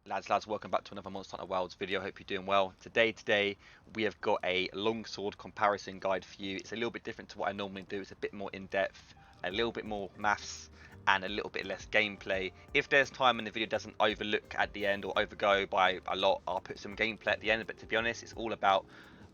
Lads, welcome back to another Monster Hunter Wilds video. Hope you're doing well. Today we have got a longsword comparison guide for you. It's a little bit different to what I normally do. It's a bit more in-depth, a little bit more maths, and a little bit less gameplay. If there's time and the video doesn't overlook at the end or overgo by a lot, I'll put some gameplay at the end. But to be honest, it's all about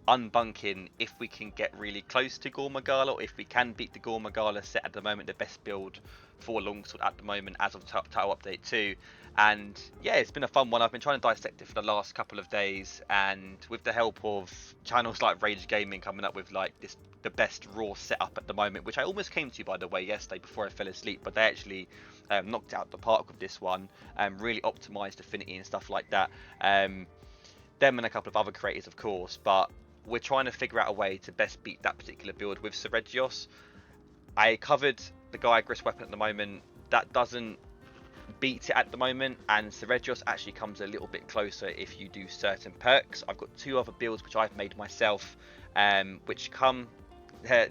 unbunking if we can get really close to Gormagala, or if we can beat the Gormagala set. At the moment, the best build for longsword at the moment as of title update 2. And yeah, it's been a fun one. I've been trying to dissect it for the last couple of days, and with the help of channels like Rage Gaming coming up with like the best raw setup at the moment, which I almost came to, by the way, yesterday before I fell asleep, but they actually knocked it out the park with this one, really optimized affinity and stuff like that. Them and a couple of other creators, of course, but we're trying to figure out a way to best beat that particular build with Seregios. I covered the Gyagris weapon at the moment. That doesn't beat it at the moment, and Seregios actually comes a little bit closer if you do certain perks. I've got two other builds which I've made myself, which come,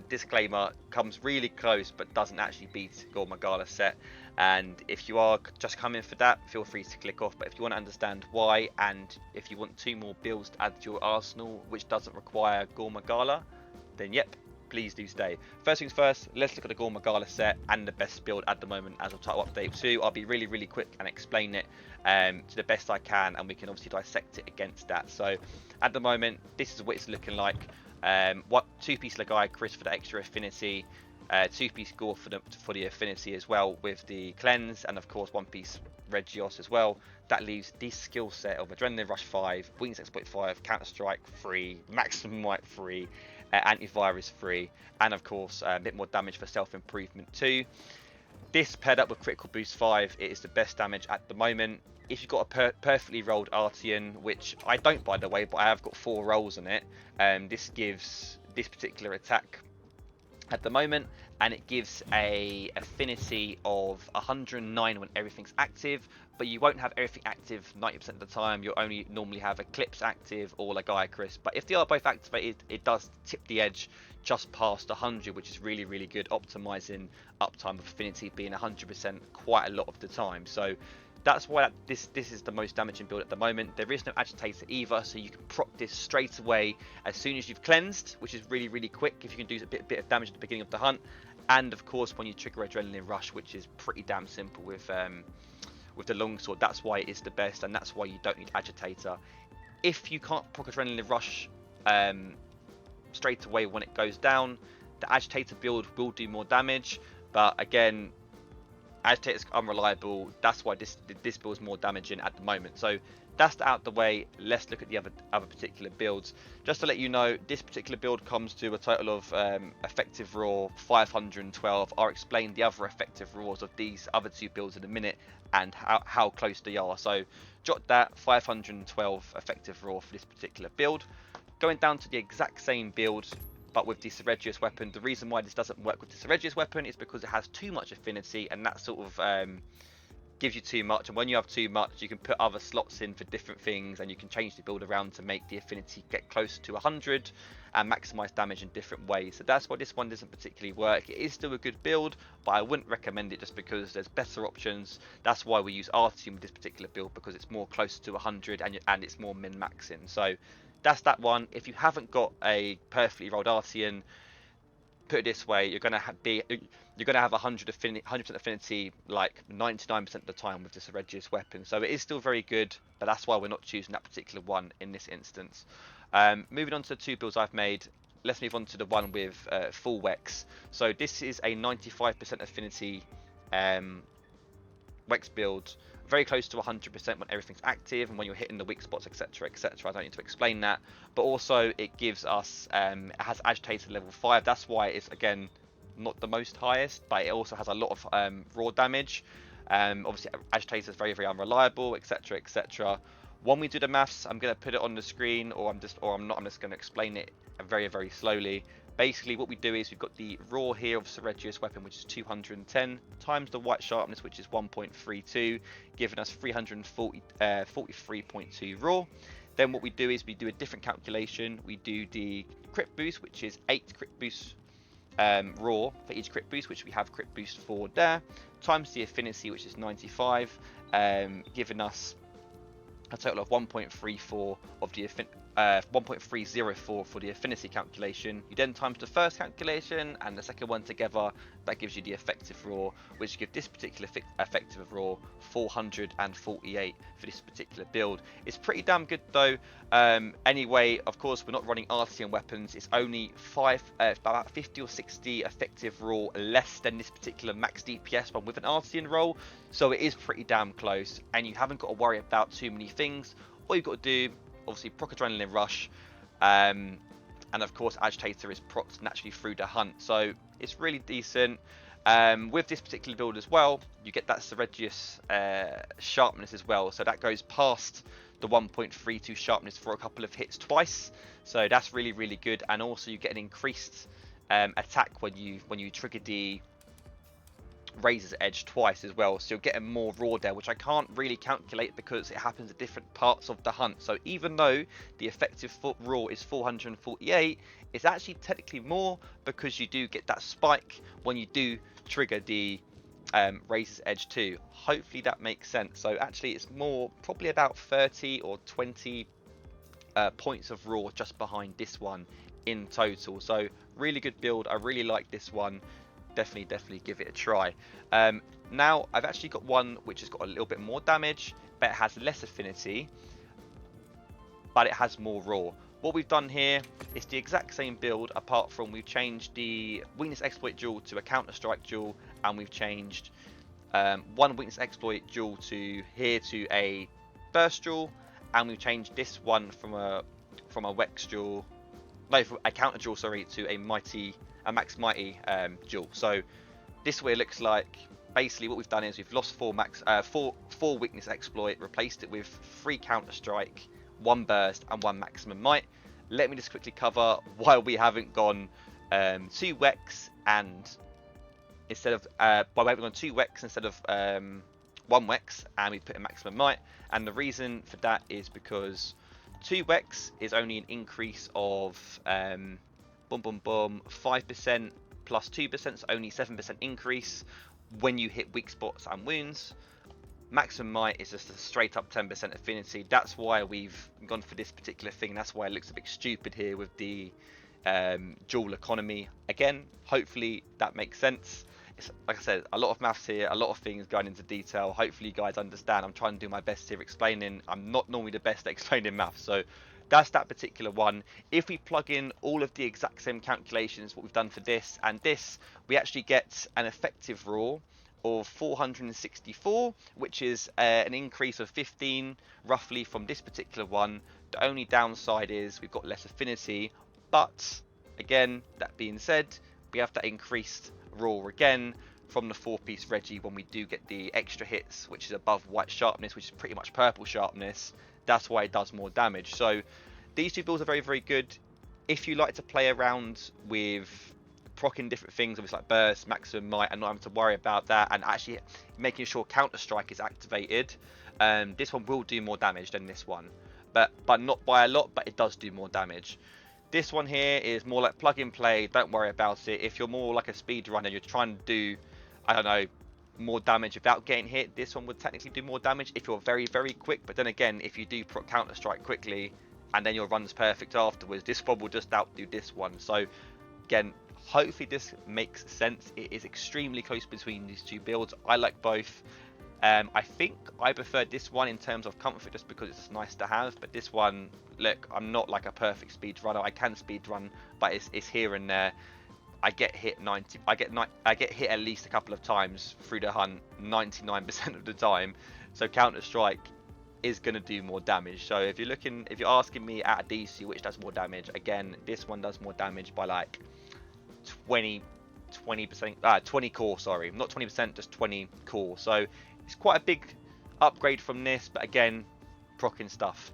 disclaimer, comes really close but doesn't actually beat Gormagala set. And if you are just coming for that, feel free to click off. But if you want to understand why, and if you want two more builds to add to your arsenal which doesn't require Gormagala, then yep, please do stay. First things first, let's look at the Gormagala set and the best build at the moment as of title update 2. I'll be really quick and explain it to the best I can, and we can obviously dissect it against that. So at the moment, this is what it's looking like. What 2-piece Gyagris for the extra affinity, 2-piece Gore for the affinity as well with the cleanse, and of course 1-piece Regios as well. That leaves this skill set of Adrenaline Rush 5, Weakness Exploit 5, Counter Strike 3, Maximum Might 3, Antivirus 3, and of course a bit more damage for self improvement too. This paired up with Critical Boost 5, it is the best damage at the moment. If you've got a perfectly rolled Artian, which I don't by the way, but I have got 4 rolls on it, this gives this particular attack at the moment, and it gives a affinity of 109 when everything's active, but you won't have everything active 90% of the time. You'll only normally have Eclipse active or Gyagris, but if they are both activated, it does tip the edge just past 100, which is really good, optimizing uptime of affinity being 100% quite a lot of the time. So that's why this is the most damaging build at the moment. There is no agitator either, so you can proc this straight away as soon as you've cleansed, which is really quick if you can do a bit of damage at the beginning of the hunt. And of course when you trigger Adrenaline Rush, which is pretty damn simple with the longsword. That's why it is the best, and that's why you don't need agitator. If you can't proc Adrenaline Rush straight away when it goes down, the agitator build will do more damage, but again, agitator's unreliable. That's why this build is more damaging at the moment. So that's out the way. Let's look at the other particular builds. Just to let you know, this particular build comes to a total of effective raw 512. I'll explain the other effective raws of these other two builds in a minute and how close they are. So jot that, 512 effective raw for this particular build. Going down to the exact same build but with the Seregios weapon. The reason why this doesn't work with the Seregios weapon is because it has too much affinity, and that sort of gives you too much. And when you have too much, you can put other slots in for different things, and you can change the build around to make the affinity get closer to 100 and maximize damage in different ways. So that's why this one doesn't particularly work. It is still a good build, but I wouldn't recommend it just because there's better options. That's why we use Artium with this particular build, because it's more closer to 100 and it's more min-maxing. So that's that one. If you haven't got a perfectly rolled Artian, put it this way, you're gonna have 100% affinity like 99% of the time with the Seregios weapon. So it is still very good, but that's why we're not choosing that particular one in this instance. Moving on to the two builds I've made, let's move on to the one with full Wex. So this is a 95% affinity Wex build, very close to 100% when everything's active and when you're hitting the weak spots, etc. I don't need to explain that. But also it gives us, it has agitator level 5. That's why it's, again, not the most highest, but it also has a lot of raw damage. Obviously agitator is very unreliable, etc. When we do the maths, I'm going to put it on the screen, or I'm just going to explain it very slowly. Basically what we do is we've got the raw here of Seregios weapon, which is 210 times the white sharpness, which is 1.32, giving us 43.2 raw. Then what we do is we do a different calculation. We do the crit boost, which is 8 crit boosts raw for each crit boost, which we have crit boost for there, times the affinity, which is 95, giving us a total of 1.34 of the 1.304 for the affinity calculation. You then times the first calculation and the second one together. That gives you the effective raw, which gives this particular effective raw 448 for this particular build. It's pretty damn good though. Anyway, of course, we're not running artisan weapons. It's only about 50 or 60 effective raw less than this particular max DPS one with an artisan roll. So it is pretty damn close, and you haven't got to worry about too many things. All you've got to do, obviously, proc adrenaline rush, and of course agitator is procced naturally through the hunt, so it's really decent. With this particular build as well, you get that Seregios sharpness as well, so that goes past the 1.32 sharpness for a couple of hits twice, so that's really, really good. And also you get an increased attack when you trigger the Razor's Edge twice as well, so you're getting more raw there, which I can't really calculate because it happens at different parts of the hunt. So even though the effective raw is 448, it's actually technically more because you do get that spike when you do trigger the Razor's Edge too. Hopefully that makes sense. So actually it's more, probably about 30 or 20 points of raw just behind this one in total. So really good build. I really like this one. Definitely give it a try. Now I've actually got one which has got a little bit more damage, but it has less affinity, but it has more raw. What we've done here is the exact same build, apart from we've changed the weakness exploit duel to a counter strike duel, and we've changed one weakness exploit duel to a burst duel, and we've changed this one from a Wex duel, no, from a counter duel, sorry, to a max mighty duel. So this way it looks like basically what we've done is we've lost four weakness exploit, replaced it with 3 counter strike, 1 burst, and 1 maximum might. Let me just quickly cover why we haven't gone 2 Wex, and instead of why we haven't gone 2 Wex instead of 1 Wex, and we put a maximum might. And the reason for that is because 2 Wex is only an increase of 5% plus 2%, so only 7% increase when you hit weak spots and wounds. Maximum might is just a straight up 10% affinity. That's why we've gone for this particular thing. That's why it looks a bit stupid here with the dual economy. Again, hopefully that makes sense. It's, like I said, a lot of maths here, a lot of things going into detail. Hopefully you guys understand. I'm trying to do my best here explaining. I'm not normally the best at explaining maths, so that's that particular one. If we plug in all of the exact same calculations, what we've done for this and this, we actually get an effective raw of 464, which is an increase of 15 roughly from this particular one. The only downside is we've got less affinity, but again, that being said, we have that increased raw again from the 4-piece Reggie when we do get the extra hits, which is above white sharpness, which is pretty much purple sharpness. That's why it does more damage. So these two builds are very, very good. If you like to play around with proccing different things, obviously like burst, maximum might, and not having to worry about that, and actually making sure counter strike is activated, this one will do more damage than this one, but not by a lot, but it does do more damage. This one here is more like plug and play. Don't worry about it. If you're more like a speed runner, you're trying to do, I don't know, more damage without getting hit, this one would technically do more damage if you're very, very quick. But then again, if you do proc counter strike quickly and then your run's perfect afterwards, this one will just outdo this one. So again, hopefully this makes sense. It is extremely close between these two builds. I like both. I think I prefer this one in terms of comfort just because it's just nice to have, but this one, look, I'm not like a perfect speed runner. I can speed run, but it's here and there. I get hit I get hit at least a couple of times through the hunt 99% of the time. So Counter Strike is going to do more damage. So if you're asking me at a DC which does more damage, again, this one does more damage by like 20% 20 core, sorry, not 20%, just 20 core. So it's quite a big upgrade from this, but again, proccing stuff.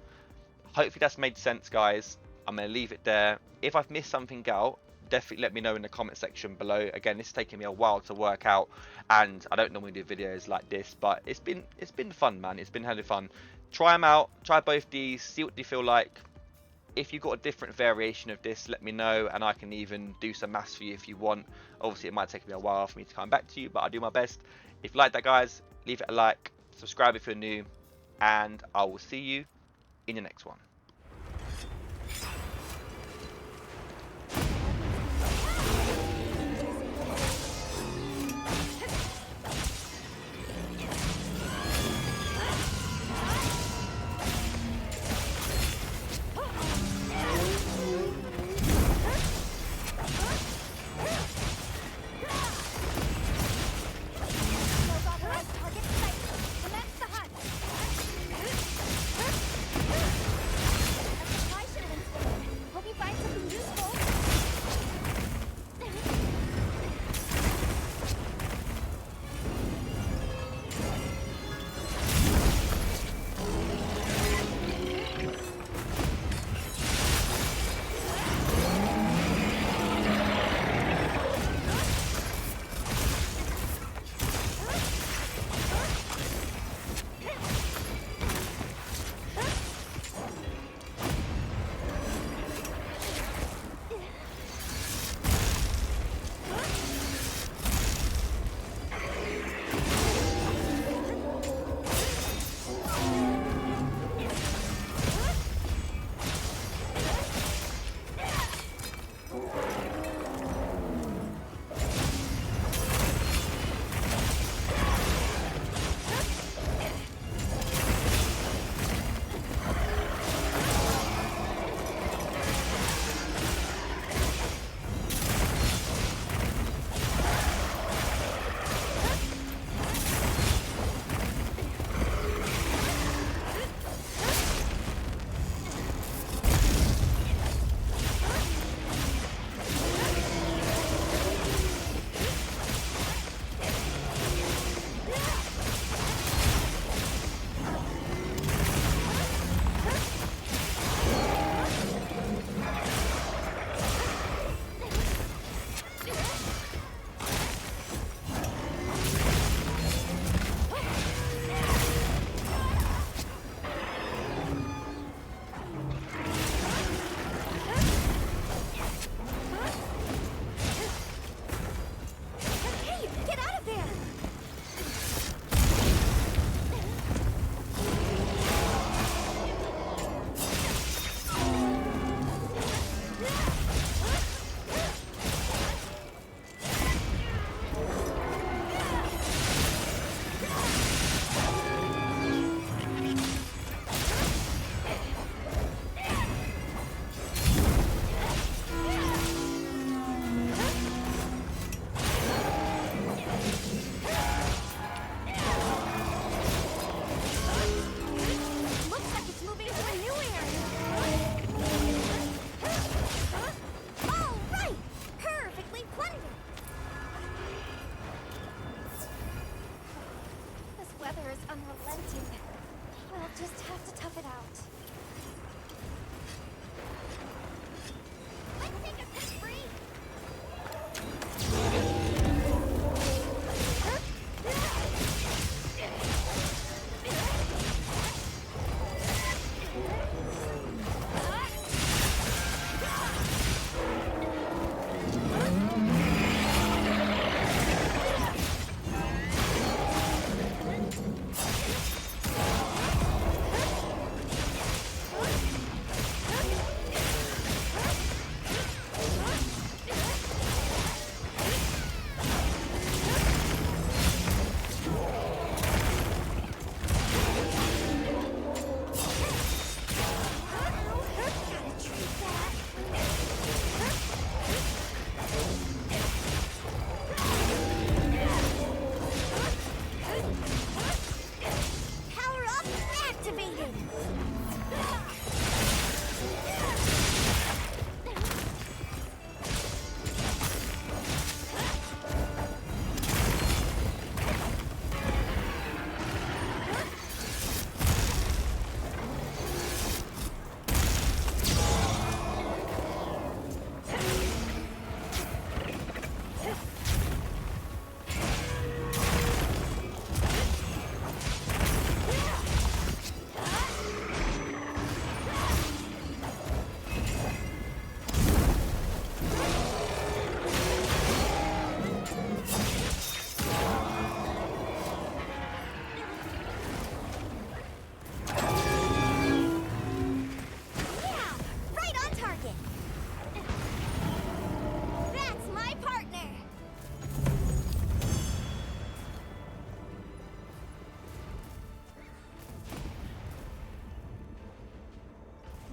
Hopefully that's made sense, guys. I'm going to leave it there. If I've missed something out, definitely let me know in the comment section below. Again, this is taking me a while to work out, and I don't normally do videos like this, but it's been fun, man. It's been hella fun. Try them out, try both these, see what they feel like. If you've got a different variation of this, let me know, and I can even do some maths for you if you want. Obviously it might take me a while for me to come back to you, but I'll do my best. If you like that, guys, leave it a like, subscribe if you're new, and I will see you in your next one.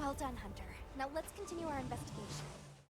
Well done, Hunter. Now let's continue our investigation.